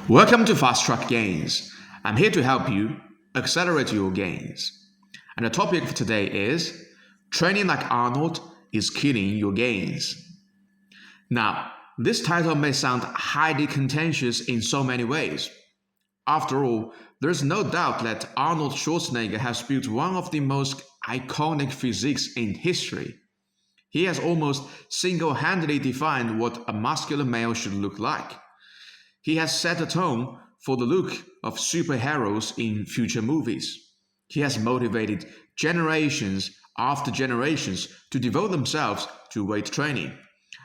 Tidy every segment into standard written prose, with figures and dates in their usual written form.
Welcome to Fast Track Gains. I'm here to help you accelerate your gains. And the topic for today is training like Arnold is killing your gains. Now, this title may sound highly contentious in so many ways. After all, there's no doubt that Arnold Schwarzenegger has built one of the most iconic physiques in history. He has almost single-handedly defined what a muscular male should look like. He has set a tone for the look of superheroes in future movies. He has motivated generations after generations to devote themselves to weight training.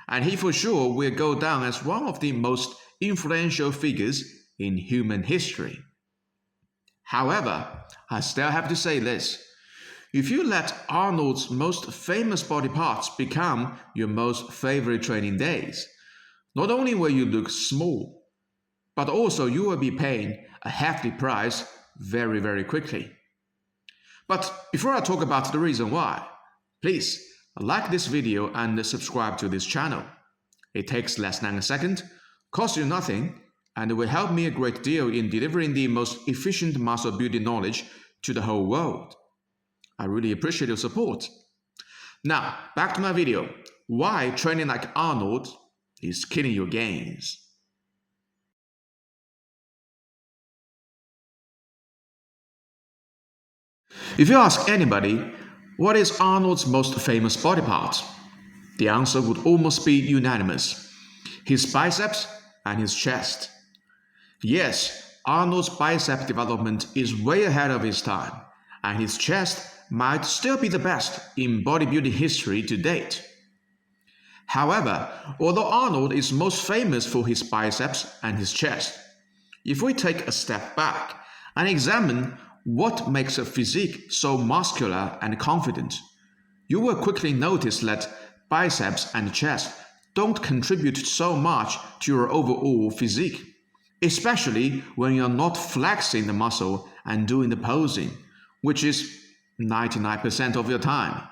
And he for sure will go down as one of the most influential figures in human history. However, I still have to say this. If you let Arnold's most famous body parts become your most favorite training days, not only will you look small, but also you will be paying a hefty price very, very quickly. But before I talk about the reason why, please like this video and subscribe to this channel. It takes less than a second, costs you nothing, and it will help me a great deal in delivering the most efficient muscle building knowledge to the whole world. I really appreciate your support. Now, back to my video. Why training like Arnold is killing your gains. If you ask anybody, what is Arnold's most famous body part? The answer would almost be unanimous. His biceps and his chest. Yes, Arnold's bicep development is way ahead of his time, and his chest might still be the best in bodybuilding history to date. However, although Arnold is most famous for his biceps and his chest, if we take a step back and examine what makes a physique so muscular and confident, you will quickly notice that biceps and chest don't contribute so much to your overall physique, especially when you're not flexing the muscle and doing the posing, which is 99% of your time.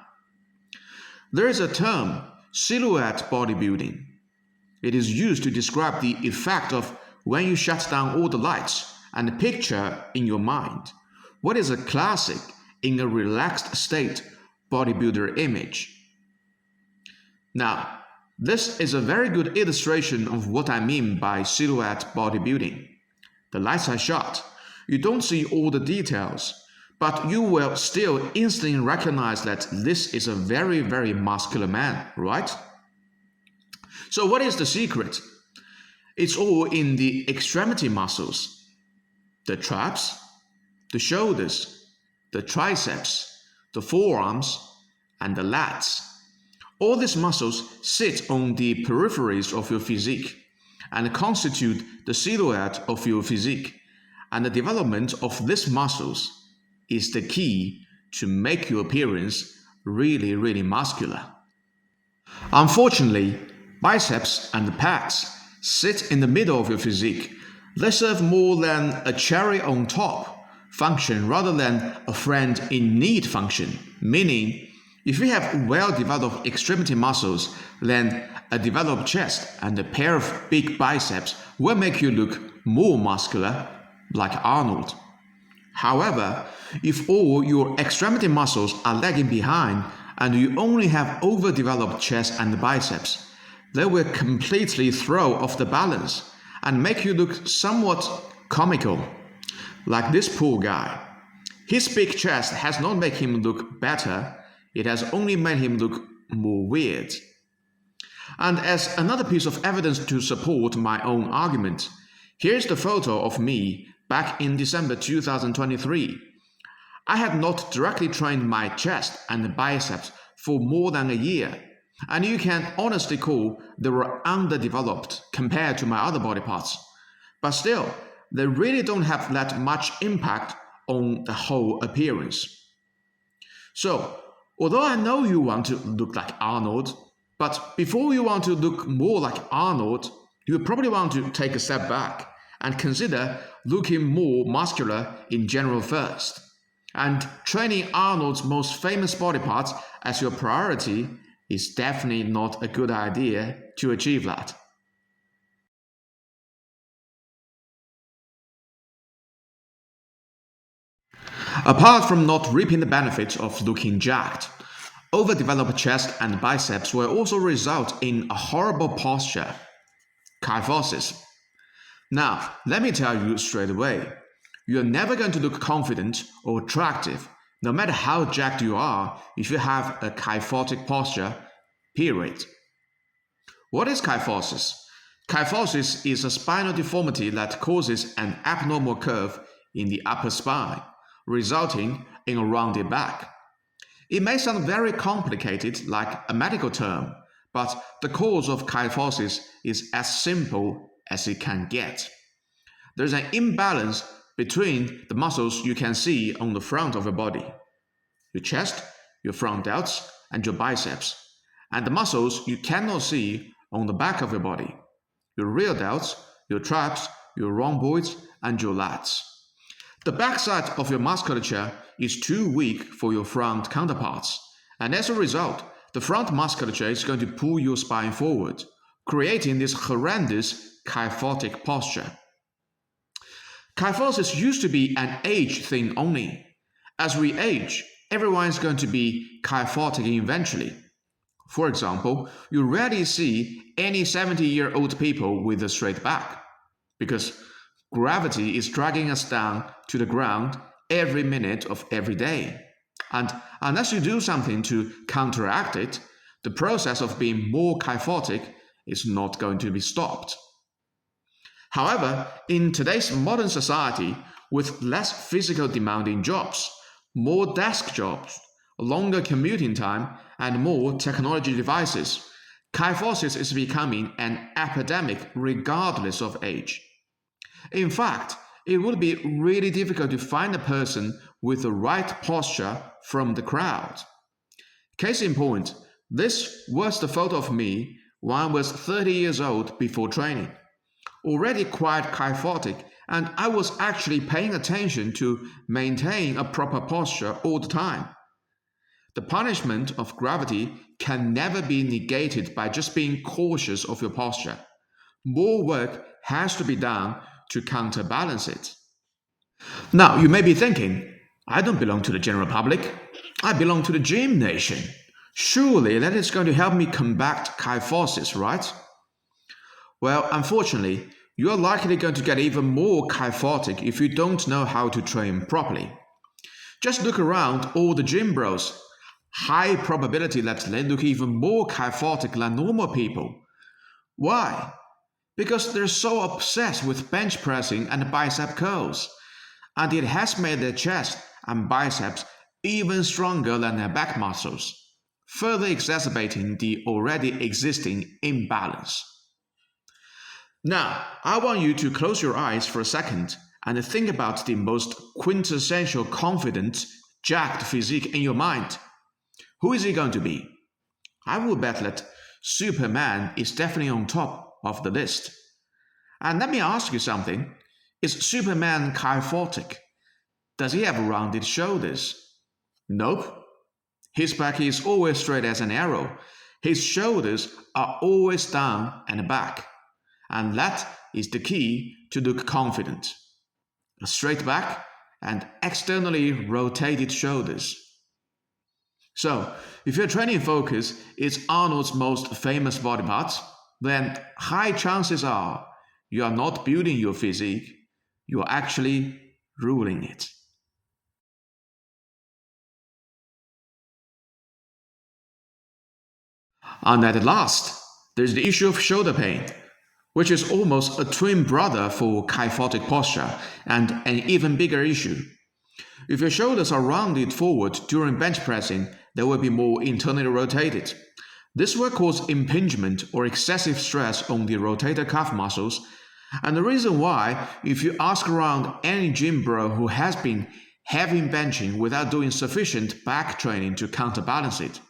There is a term, silhouette bodybuilding. It is used to describe the effect of when you shut down all the lights and picture in your mind what is a classic, in a relaxed state, bodybuilder image. Now, this is a very good illustration of what I mean by silhouette bodybuilding. The lights are shut, you don't see all the details, but you will still instantly recognize that this is a very, very muscular man, right? So what is the secret? It's all in the extremity muscles, the traps, the shoulders, the triceps, the forearms, and the lats. All these muscles sit on the peripheries of your physique and constitute the silhouette of your physique, and the development of these muscles is the key to make your appearance really, really muscular. Unfortunately, biceps and pecs sit in the middle of your physique. They serve more than a cherry on top function rather than a friend in need function, meaning if you have well-developed extremity muscles, then a developed chest and a pair of big biceps will make you look more muscular, like Arnold. However, if all your extremity muscles are lagging behind and you only have overdeveloped chest and biceps, they will completely throw off the balance and make you look somewhat comical. Like this poor guy. His big chest has not made him look better, it has only made him look more weird. And as another piece of evidence to support my own argument, here's the photo of me back in December 2023. I had not directly trained my chest and biceps for more than a year, and you can honestly call they were underdeveloped compared to my other body parts. But still, they really don't have that much impact on the whole appearance. So, although I know you want to look like Arnold, but before you want to look more like Arnold, you probably want to take a step back and consider looking more muscular in general first. And training Arnold's most famous body parts as your priority is definitely not a good idea to achieve that. Apart from not reaping the benefits of looking jacked, overdeveloped chest and biceps will also result in a horrible posture, kyphosis. Now, let me tell you straight away, you're never going to look confident or attractive, no matter how jacked you are, if you have a kyphotic posture, period. What is kyphosis? Kyphosis is a spinal deformity that causes an abnormal curve in the upper spine, resulting in a rounded back. It may sound very complicated, like a medical term, but the cause of kyphosis is as simple as it can get. There's an imbalance between the muscles you can see on the front of your body, your chest, your front delts, and your biceps, and the muscles you cannot see on the back of your body, your rear delts, your traps, your rhomboids, and your lats. The backside of your musculature is too weak for your front counterparts, and as a result, the front musculature is going to pull your spine forward, creating this horrendous kyphotic posture. Kyphosis used to be an age thing only. As we age, everyone is going to be kyphotic eventually. For example, you rarely see any 70-year-old people with a straight back, because gravity is dragging us down to the ground every minute of every day. And unless you do something to counteract it, the process of being more kyphotic is not going to be stopped. However, in today's modern society, with less physical demanding jobs, more desk jobs, longer commuting time, and more technology devices, kyphosis is becoming an epidemic regardless of age. In fact, it would be really difficult to find a person with the right posture from the crowd. Case in point, this was the photo of me when I was 30 years old before training. Already quite kyphotic, and I was actually paying attention to maintain a proper posture all the time. The punishment of gravity can never be negated by just being cautious of your posture. More work has to be done to counterbalance it. Now, you may be thinking, I don't belong to the general public. I belong to the gym nation. Surely that is going to help me combat kyphosis, right? Well, unfortunately, you are likely going to get even more kyphotic if you don't know how to train properly. Just look around all the gym bros. High probability that they look even more kyphotic than normal people. Why? Because they're so obsessed with bench pressing and bicep curls, and it has made their chest and biceps even stronger than their back muscles, further exacerbating the already existing imbalance. Now, I want you to close your eyes for a second and think about the most quintessential confident, jacked physique in your mind. Who is he going to be? I will bet that Superman is definitely on top of the list. And let me ask you something. Is Superman kyphotic? Does he have rounded shoulders? Nope. His back is always straight as an arrow. His shoulders are always down and back. And that is the key to look confident. A straight back and externally rotated shoulders. So, if your training focus is Arnold's most famous body parts, then high chances are you are not building your physique, you are actually ruling it. And at last, there's the issue of shoulder pain, which is almost a twin brother for kyphotic posture and an even bigger issue. If your shoulders are rounded forward during bench pressing, they will be more internally rotated. This will cause impingement or excessive stress on the rotator cuff muscles. And the reason why, if you ask around any gym bro who has been heavy benching without doing sufficient back training to counterbalance it,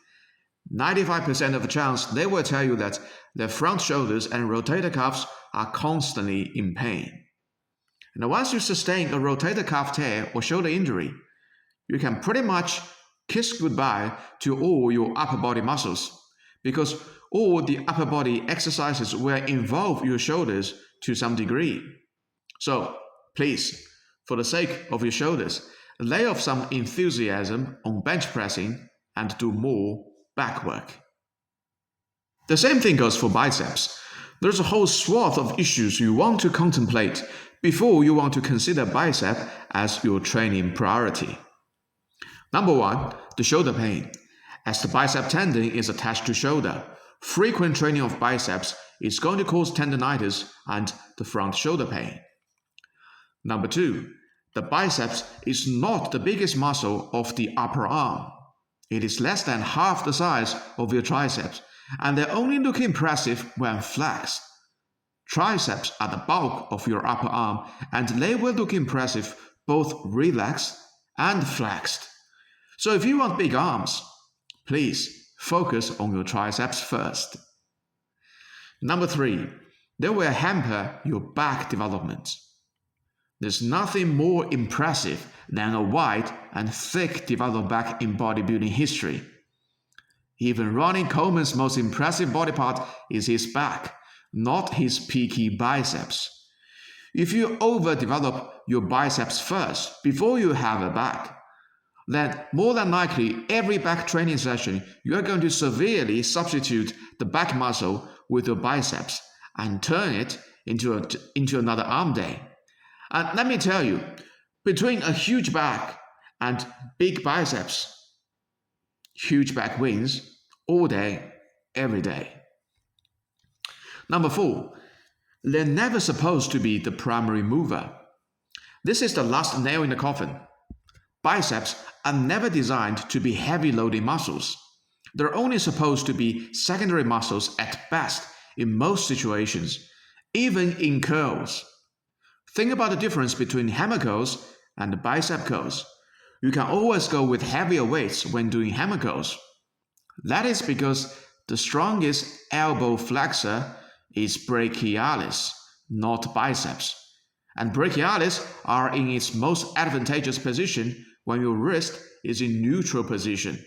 95% of the chance they will tell you that their front shoulders and rotator cuffs are constantly in pain. Now, once you sustain a rotator cuff tear or shoulder injury, you can pretty much kiss goodbye to all your upper body muscles, because all the upper body exercises will involve your shoulders to some degree. So, please, for the sake of your shoulders, lay off some enthusiasm on bench pressing and do more back work. The same thing goes for biceps. There's a whole swath of issues you want to contemplate before you want to consider bicep as your training priority. Number 1, the shoulder pain. As the bicep tendon is attached to shoulder, frequent training of biceps is going to cause tendinitis and the front shoulder pain. Number 2, the biceps is not the biggest muscle of the upper arm. It is less than half the size of your triceps, and they only look impressive when flexed. Triceps are the bulk of your upper arm, and they will look impressive both relaxed and flexed. So if you want big arms, please focus on your triceps first. Number 3, they will hamper your back development. There's nothing more impressive than a wide and thick developed back in bodybuilding history. Even Ronnie Coleman's most impressive body part is his back, not his peaky biceps. If you overdevelop your biceps first before you have a back, then more than likely every back training session you are going to severely substitute the back muscle with your biceps and turn it into another arm day. And let me tell you, between a huge back and big biceps, huge back wins all day, every day. Number 4, they're never supposed to be the primary mover. This is the last nail in the coffin. Biceps are never designed to be heavy loading muscles. They're only supposed to be secondary muscles at best in most situations, even in curls. Think about the difference between hammer curls and bicep curls. You can always go with heavier weights when doing hammer curls. That is because the strongest elbow flexor is brachialis, not biceps. And brachialis are in its most advantageous position when your wrist is in neutral position.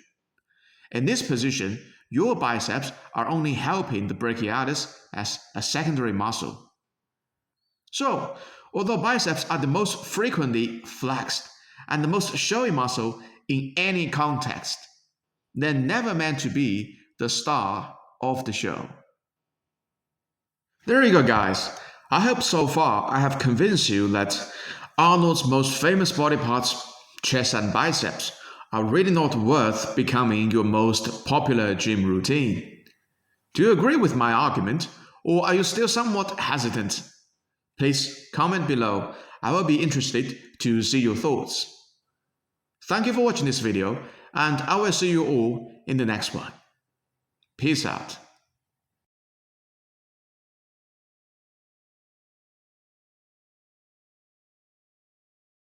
In this position, your biceps are only helping the brachialis as a secondary muscle. So, although biceps are the most frequently flexed and the most showy muscle in any context, they're never meant to be the star of the show. There you go, guys. I hope so far I have convinced you that Arnold's most famous body parts, chest and biceps, are really not worth becoming your most popular gym routine. Do you agree with my argument, or are you still somewhat hesitant? Please comment below. I will be interested to see your thoughts. Thank you for watching this video, and I will see you all in the next one. Peace out.